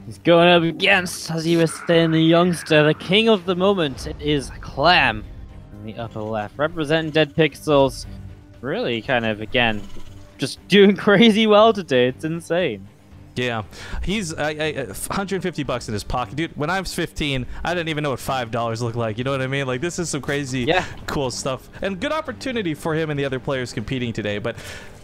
He's going up against, as you were saying, the youngster, the king of the moment. It is Clem in the upper left, representing Dead Pixels. Really kind of, again, just doing crazy well today. It's insane. Yeah, he's $150 in his pocket. Dude, when I was 15, I didn't even know what $5 looked like. You know what I mean? Like, this is some crazy, cool stuff. And good opportunity for him and the other players competing today. But,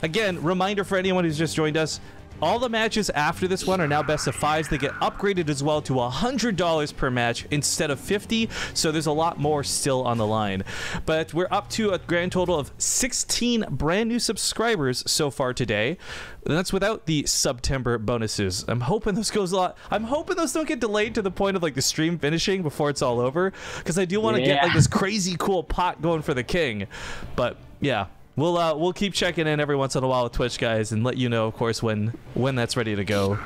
again, reminder for anyone who's just joined us, all the matches after this one are now best of 5s. They get upgraded as well to $100 per match instead of $50, so there's a lot more still on the line. But we're up to a grand total of 16 brand new subscribers so far today. And that's without the Subtember bonuses. I'm hoping those goes a lot. I'm hoping those don't get delayed to the point of like the stream finishing before it's all over, because I do want to get like this crazy cool pot going for the king. But yeah. We'll keep checking in every once in a while with Twitch, guys, and let you know, of course, when that's ready to go.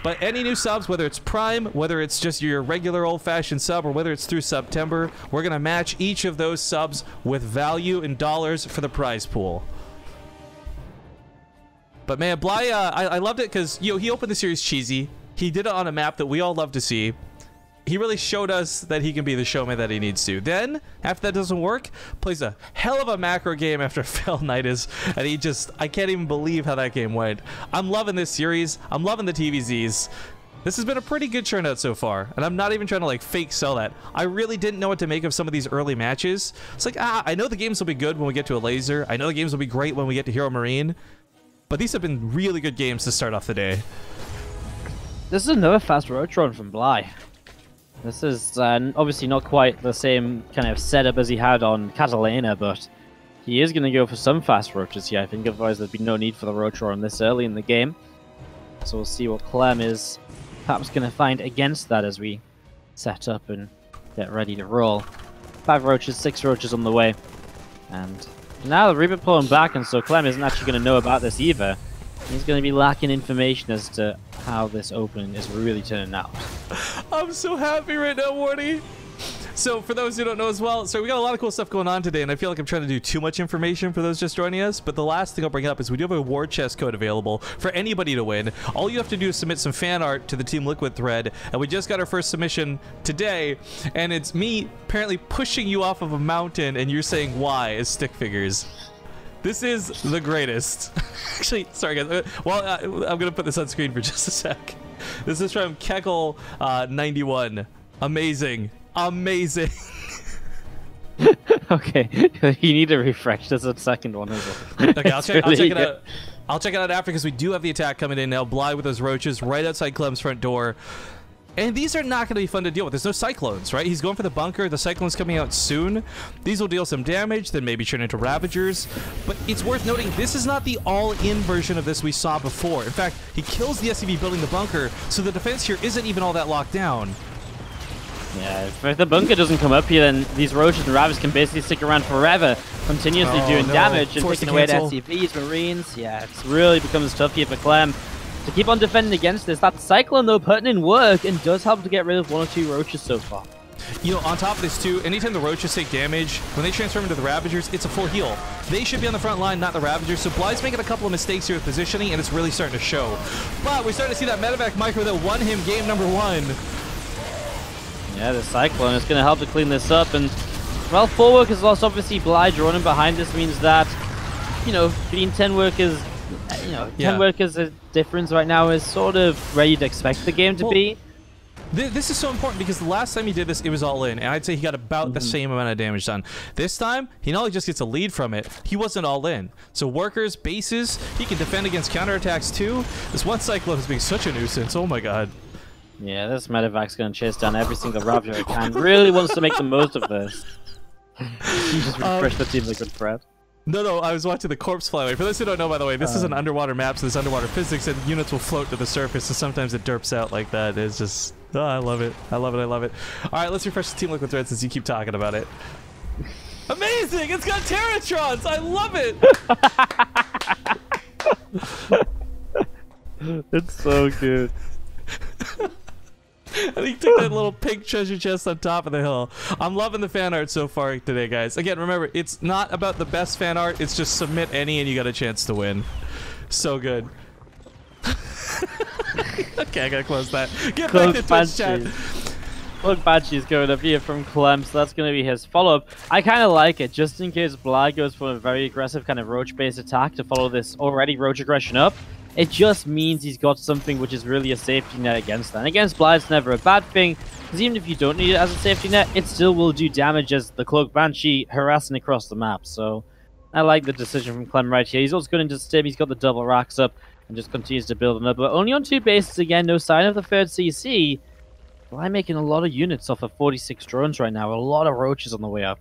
But any new subs, whether it's Prime, whether it's just your regular old-fashioned sub, or whether it's through Subtember, we're going to match each of those subs with value in dollars for the prize pool. But man, Bly, I loved it because he opened the series cheesy. He did it on a map that we all love to see. He really showed us that he can be the showman that he needs to. Then, after that doesn't work, plays a hell of a macro game after failed Nidus, and I can't even believe how that game went. I'm loving this series. I'm loving the TvZs. This has been a pretty good turnout so far, and I'm not even trying to like fake sell that. I really didn't know what to make of some of these early matches. It's like, I know the games will be good when we get to a laser. I know the games will be great when we get to Hero Marine, but these have been really good games to start off the day. This is another fast Rotron from Bly. This is obviously not quite the same kind of setup as he had on Catalina, but he is going to go for some fast roaches here. I think otherwise there'd be no need for the Rotron this early in the game. So we'll see what Clem is perhaps going to find against that as we set up and get ready to roll. 5 roaches, 6 roaches on the way. And now the Reaper pulling back, and so Clem isn't actually going to know about this either. He's going to be lacking information as to how this opening is really turning out. I'm so happy right now, Wardy. So for those who don't know as well, so we got a lot of cool stuff going on today, and I feel like I'm trying to do too much information for those just joining us, but the last thing I'll bring up is we do have a war chest code available for anybody to win. All you have to do is submit some fan art to the Team Liquid thread, and we just got our first submission today, and it's me apparently pushing you off of a mountain, and you're saying why as stick figures. This is the greatest. Actually, sorry guys. Well, I'm gonna put this on screen for just a sec. This is from Keckle 91. Amazing, amazing. Okay, you need to refresh. There's a second one as well. Okay, I'll check it out. I'll check it out after because we do have the attack coming in now. Bly with those roaches right outside Clem's front door. And these are not going to be fun to deal with. There's no cyclones, right? He's going for the bunker. The cyclone's coming out soon. These will deal some damage, then maybe turn into Ravagers. But it's worth noting, this is not the all-in version of this we saw before. In fact, he kills the SCV building the bunker, so the defense here isn't even all that locked down. Yeah, if the bunker doesn't come up here, then these roaches and Ravagers can basically stick around forever, continuously doing damage and taking away the SCVs, Marines. Yeah, it really becomes tough here for Clem to keep on defending against this. That Cyclone, though, putting in work and does help to get rid of 1 or 2 roaches so far. You know, on top of this, too, anytime the roaches take damage, when they transform into the Ravagers, it's a full heal. They should be on the front line, not the Ravagers. So Bly's making a couple of mistakes here with positioning, and it's really starting to show. But we're starting to see that medevac micro that won him game number 1. Yeah, the Cyclone is going to help to clean this up. And, well, 4 workers lost. Obviously, Bly running behind this means that, you know, being 10 workers... 10 workers' difference right now is sort of where you'd expect the game to be. This is so important because the last time he did this, it was all in, and I'd say he got about the same amount of damage done. This time, he not only just gets a lead from it, he wasn't all in. So workers, bases, he can defend against counterattacks too. This one Cyclone is being such a nuisance, oh my god. Yeah, this medevac's going to chase down every single Ravager it can. Really wants to make the most of this. He just refreshed the team like a good threat. No, I was watching the corpse fly away. For those who don't know, by the way, this is an underwater map, so there's underwater physics, and units will float to the surface, so sometimes it derps out like that. It's just... Oh, I love it. I love it. I love it. All right, let's refresh the Team Liquid thread since you keep talking about it. Amazing! It's got Terratrons! I love it! It's so good. And he took that little pink treasure chest on top of the hill. I'm loving the fan art so far today, guys. Again, remember, it's not about the best fan art. It's just submit any and you got a chance to win. So good. Okay, I gotta close that. Get back to Twitch chat. Look, Banshee's going up here from Clem, so that's going to be his follow-up. I kind of like it, just in case Bly goes for a very aggressive kind of roach-based attack to follow this already roach aggression up. It just means he's got something which is really a safety net against that. And against Bly, it's never a bad thing, because even if you don't need it as a safety net, it still will do damage as the Cloak Banshee harassing across the map. So I like the decision from Clem right here. He's also going into Stim, he's got the double racks up, and just continues to build another. But only on 2 bases again, no sign of the third CC. Bly making a lot of units off of 46 drones right now, a lot of roaches on the way up.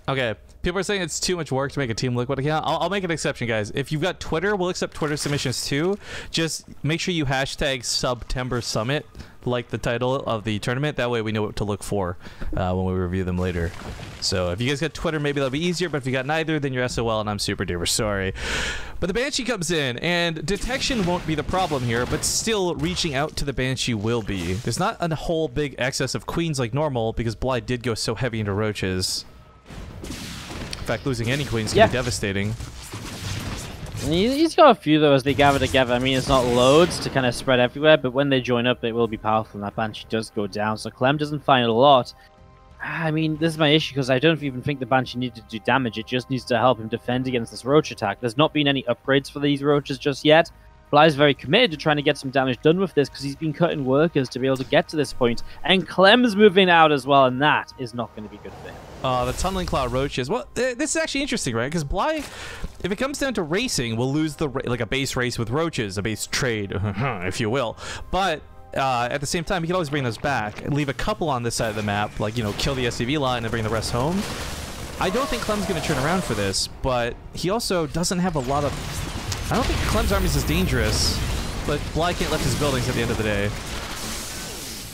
Okay. People are saying it's too much work to make a Team Liquid account. I'll make an exception, guys. If you've got Twitter, we'll accept Twitter submissions too. Just make sure you hashtag Subtember Summit, like the title of the tournament. That way we know what to look for when we review them later. So if you guys got Twitter, maybe that'll be easier. But if you got neither, then you're SOL, and I'm super duper sorry. But the Banshee comes in, and detection won't be the problem here, but still reaching out to the Banshee will be. There's not a whole big excess of queens like normal because Bly did go so heavy into roaches. In fact, losing any queens can be devastating. He's got a few, though, as they gather together. I mean, it's not loads to kind of spread everywhere, but when they join up, it will be powerful, and that Banshee does go down. So Clem doesn't find a lot. I mean, this is my issue, because I don't even think the Banshee needs to do damage. It just needs to help him defend against this roach attack. There's not been any upgrades for these roaches just yet. Bly's very committed to trying to get some damage done with this, because he's been cutting workers to be able to get to this point. And Clem's moving out as well, and that is not going to be good for him. The Tunneling Cloud roaches. Well, this is actually interesting, right? Because Bly, if it comes down to racing, will lose like a base race with roaches, a base trade, if you will. But at the same time, he can always bring those back and leave a couple on this side of the map, like, you know, kill the SCV line and bring the rest home. I don't think Clem's going to turn around for this, but he also doesn't have a lot of... I don't think Clem's army is as dangerous, but Bly can't lift his buildings at the end of the day.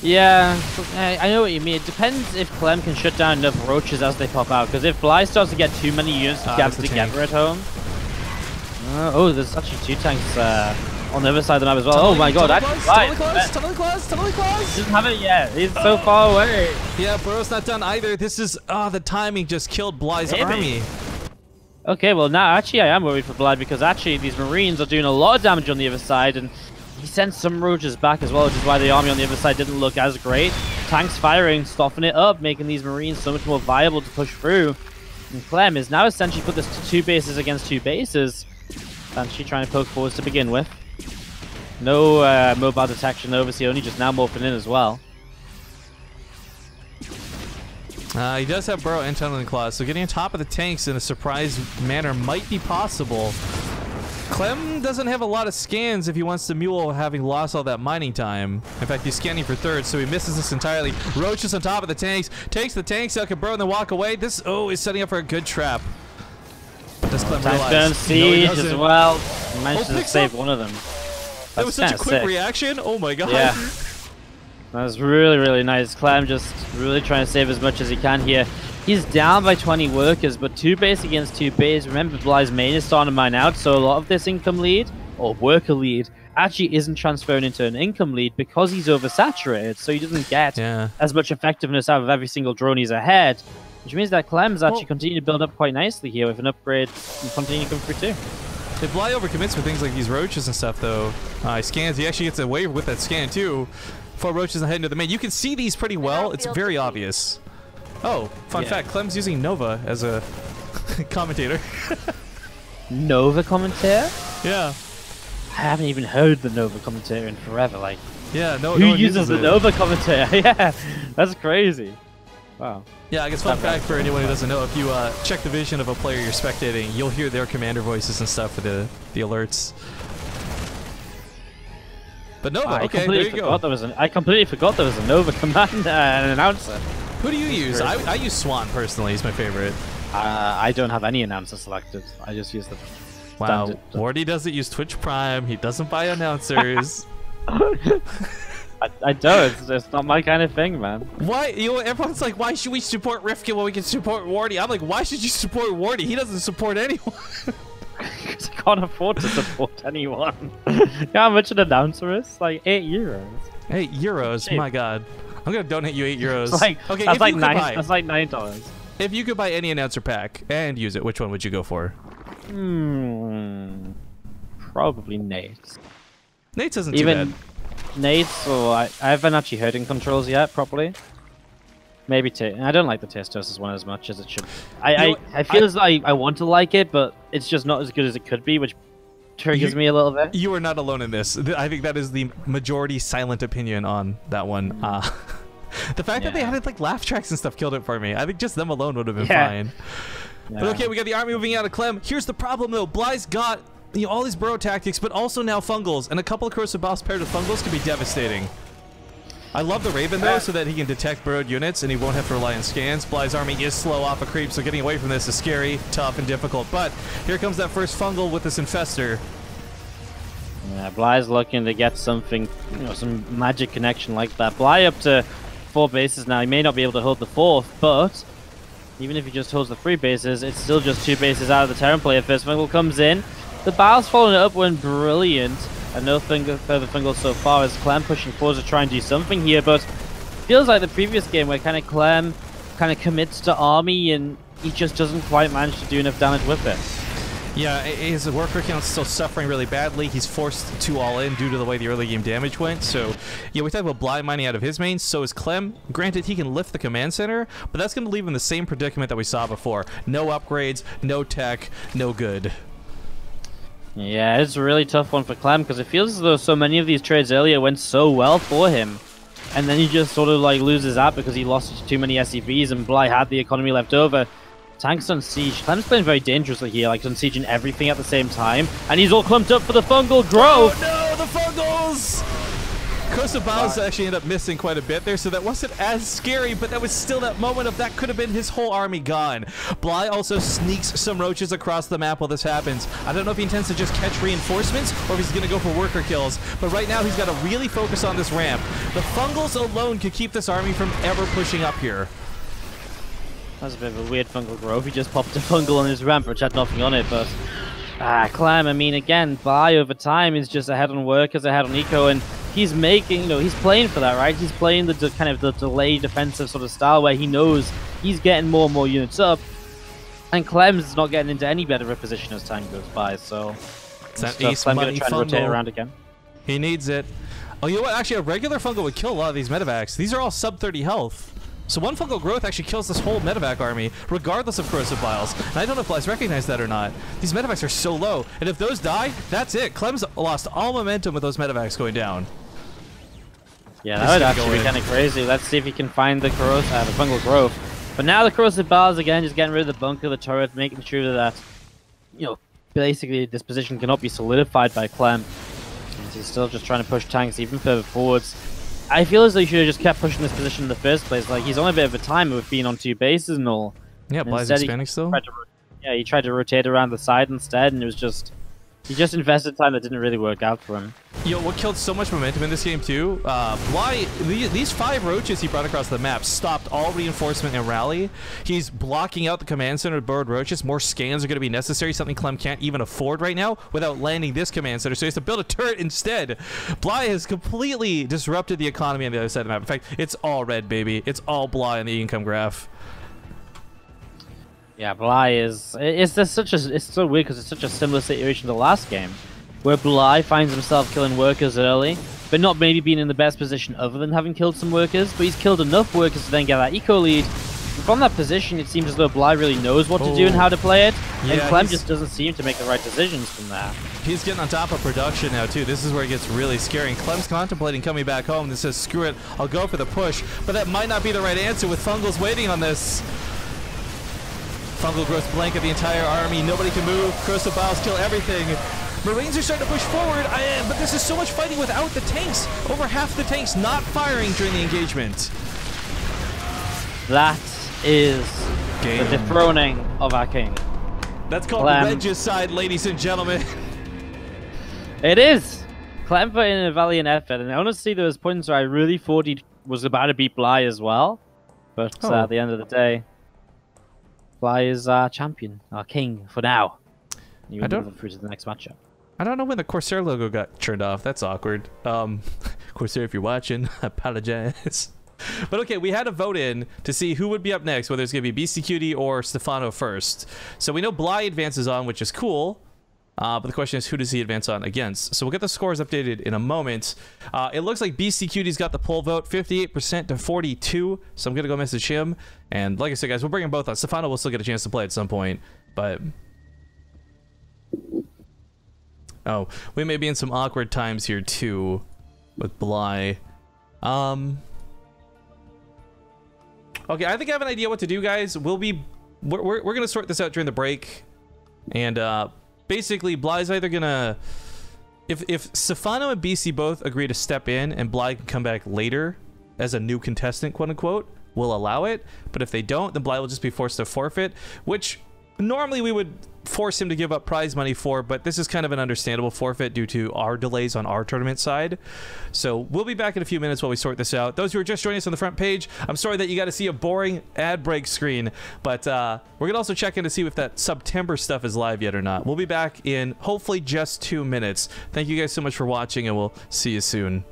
Yeah, I know what you mean. It depends if Clem can shut down enough roaches as they pop out, because if Bly starts to get too many units gathered together at home... oh, there's actually 2 tanks on the other side of the map as well. Oh my god, that's right. Tunneling Claws! Doesn't have it yet. He's so far away. Yeah, Burrow's not done either. This is... the timing just killed Bly's army. Okay, well now actually I am worried for Bly, because actually these Marines are doing a lot of damage on the other side, and he sent some roaches back as well, which is why the army on the other side didn't look as great. Tanks firing, softening it up, making these Marines so much more viable to push through. And Clem is now essentially put this to 2 bases against 2 bases. Banshee trying to poke forwards to begin with. No mobile detection, obviously only just now morphing in as well. He does have Burrow and Tunneling Claws, so getting on top of the tanks in a surprise manner might be possible. Clem doesn't have a lot of scans if he wants to mule having lost all that mining time. In fact, he's scanning for third, so he misses this entirely. Roach is on top of the tanks, takes the tanks out, can Burrow and then walk away. This, is setting up for a good trap. But does Clem realize? Siege as well. He managed to save one of them. That was such a quick reaction. Oh my god. Yeah. That was really, really nice. Clem just really trying to save as much as he can here. He's down by 20 workers, but 2 base against 2 base. Remember, Bly's main is starting to mine out, so a lot of this income lead, or worker lead, actually isn't transferring into an income lead because he's oversaturated, so he doesn't get as much effectiveness out of every single drone he's ahead, which means that Clem's actually continuing to build up quite nicely here with an upgrade and continue to come through too. If Bly overcommits with things like these roaches and stuff, though, he scans. He actually gets away with that scan, too. 4 roaches ahead into the main. You can see these pretty well. It's very obvious. Oh, fun fact. Clem's using Nova as a commentator. Nova commentator? Yeah. I haven't even heard the Nova commentator in forever. Like, yeah, who uses the Nova commentator? Yeah, that's crazy. Wow. Yeah, I guess fun fact for anyone who doesn't know, if you check the vision of a player you're spectating, you'll hear their commander voices and stuff for the alerts. But Nova, okay, there you go. I completely forgot there was a Nova command and announcer. Who do you use? I use Swan personally. He's my favorite. I don't have any announcer selected. I just use the. Wow, Wardy doesn't use Twitch Prime. He doesn't buy announcers. I don't. It's not my kind of thing, man. Why? You know, everyone's like, why should we support Rifkin when we can support Wardy? I'm like, why should you support Wardy? He doesn't support anyone. Because I can't afford to support anyone. You know how much an announcer is? Like €8. 8 euros? My god. I'm gonna donate you 8 euros. Okay, that's like $9. If you could buy any announcer pack and use it, which one would you go for? Probably Nate's. Nate's isn't too bad. Nate's, or I haven't actually heard in controls yet properly. Maybe I don't like the Testosis one as much as it should. I feel as though I want to like it, but it's just not as good as it could be, which triggers me a little bit. You are not alone in this. I think that is the majority silent opinion on that one. The fact that they added like laugh tracks and stuff killed it for me. I think just them alone would have been fine. Yeah. But okay, we got the army moving out of Clem. Here's the problem though. Bly's got all these burrow tactics, but also now fungals, and a couple of corrosive boss paired with fungals can be devastating. I love the Raven though, so that he can detect burrowed units and he won't have to rely on scans. Bly's army is slow off a creep, so getting away from this is scary, tough, and difficult. But here comes that first fungal with this infestor. Yeah, Bly's looking to get something, some magic connection like that. Bly up to 4 bases now. He may not be able to hold the 4th, but even if he just holds the 3 bases, it's still just 2 bases out of the Terran player. First fungal comes in. The Battle's following it up went brilliant. And no further fungals so far as Clem pushing forward to try and do something here, but feels like the previous game where Clem commits to army and he just doesn't quite manage to do enough damage with it. Yeah, his worker count's still suffering really badly. He's forced to all in due to the way the early game damage went. So, yeah, we talked about Bly mining out of his main. So is Clem. Granted, he can lift the command center, but that's going to leave him in the same predicament that we saw before. No upgrades, no tech, no good. Yeah, it's a really tough one for Clem because it feels as though so many of these trades earlier went so well for him. And then he just sort of like loses out because he lost too many SCVs and Bly had the economy left over. Tanks on siege. Clem's playing very dangerously here, like on siege and everything at the same time. And he's all clumped up for the fungal growth. Oh no, the fungals! Kosova's actually ended up missing quite a bit there, so that wasn't as scary, but that was still that moment of that could have been his whole army gone. Bly also sneaks some roaches across the map while this happens. I don't know if he intends to just catch reinforcements or if he's going to go for worker kills, but right now he's got to really focus on this ramp. The fungals alone could keep this army from ever pushing up here. That's a bit of a weird fungal growth. He just popped a fungal on his ramp, which had nothing on it, but... Clem, I mean, again, Bly over time is just ahead on workers, ahead on eco, and he's making, he's playing for that, right? He's playing the kind of the delayed defensive sort of style where he knows he's getting more and more units up, and Clem's not getting into any better of a position as time goes by, so... He's Clem going to try and rotate around again. He needs it. Oh, you know what? Actually, a regular fungal would kill a lot of these medevacs. These are all sub 30 health. So one fungal growth actually kills this whole medevac army, regardless of corrosive vials. And I don't know if Bly's recognized that or not. These medevacs are so low, and if those die, that's it. Clem's lost all momentum with those medevacs going down. Yeah, that would actually be kind of crazy. Let's see if he can find the fungal growth. But now the Corsair bars again, just getting rid of the bunker, the turret, making sure that, basically this position cannot be solidified by Clem. And he's still just trying to push tanks even further forwards. I feel as though he should have just kept pushing this position in the first place. Like, he's on a bit of a timer with being on 2 bases and all. Yeah, Bly's expanding still. He tried to rotate around the side instead, and it was just... He just invested time that didn't really work out for him. Yo, what killed so much momentum in this game too? Bly, these 5 roaches he brought across the map stopped all reinforcement and rally. He's blocking out the command center to bird roaches. More scans are going to be necessary, something Clem can't even afford right now without landing this command center. So he has to build a turret instead. Bly has completely disrupted the economy on the other side of the map. In fact, it's all red, baby. It's all Bly on the income graph. Yeah, Bly is... It's so weird because it's such a similar situation to the last game, where Bly finds himself killing workers early, but not maybe being in the best position other than having killed some workers, but he's killed enough workers to then get that eco lead. And from that position, it seems as though Bly really knows what to do and how to play it, and Clem just doesn't seem to make the right decisions from there. He's getting on top of production now, too. This is where it gets really scary. And Clem's contemplating coming back home and says, screw it, I'll go for the push, but that might not be the right answer with Fungals waiting on this. Fungal growth blanket the entire army. Nobody can move. Corsair Biles kill everything. Marines are starting to push forward, but this is so much fighting without the tanks. Over half the tanks not firing during the engagement. That is the dethroning of our king. That's called regicide, ladies and gentlemen. It is. Clem put in a valiant effort, and honestly, there was points where I really thought he was about to beat Bly as well. But at the end of the day, Bly is our champion, our king for now. You can move through to the next matchup. I don't know when the Corsair logo got turned off. That's awkward. Corsair, if you're watching, I apologize. But okay, we had a vote in to see who would be up next, whether it's going to be BCQD or Stefano first. So we know Bly advances on, which is cool. But the question is, who does he advance on against? So we'll get the scores updated in a moment. It looks like BCQD's got the poll vote, 58% to 42. So I'm going to go message him. And like I said, guys, we'll bring them both on. Stefano will still get a chance to play at some point. But... oh, we may be in some awkward times here, too, with Bly. Okay, I think I have an idea what to do, guys. We're going to sort this out during the break. And, basically, Bly's either gonna... If Stefano and BC both agree to step in and Bly can come back later as a new contestant, quote-unquote, we'll allow it. But if they don't, then Bly will just be forced to forfeit, which normally we would force him to give up prize money for, but this is kind of an understandable forfeit due to our delays on our tournament side. So we'll be back in a few minutes while we sort this out. Those who are just joining us on the front page, I'm sorry that you got to see a boring ad break screen, but we're gonna also check in to see if that Subtember stuff is live yet or not. We'll be back in hopefully just 2 minutes. Thank you guys so much for watching, and we'll see you soon.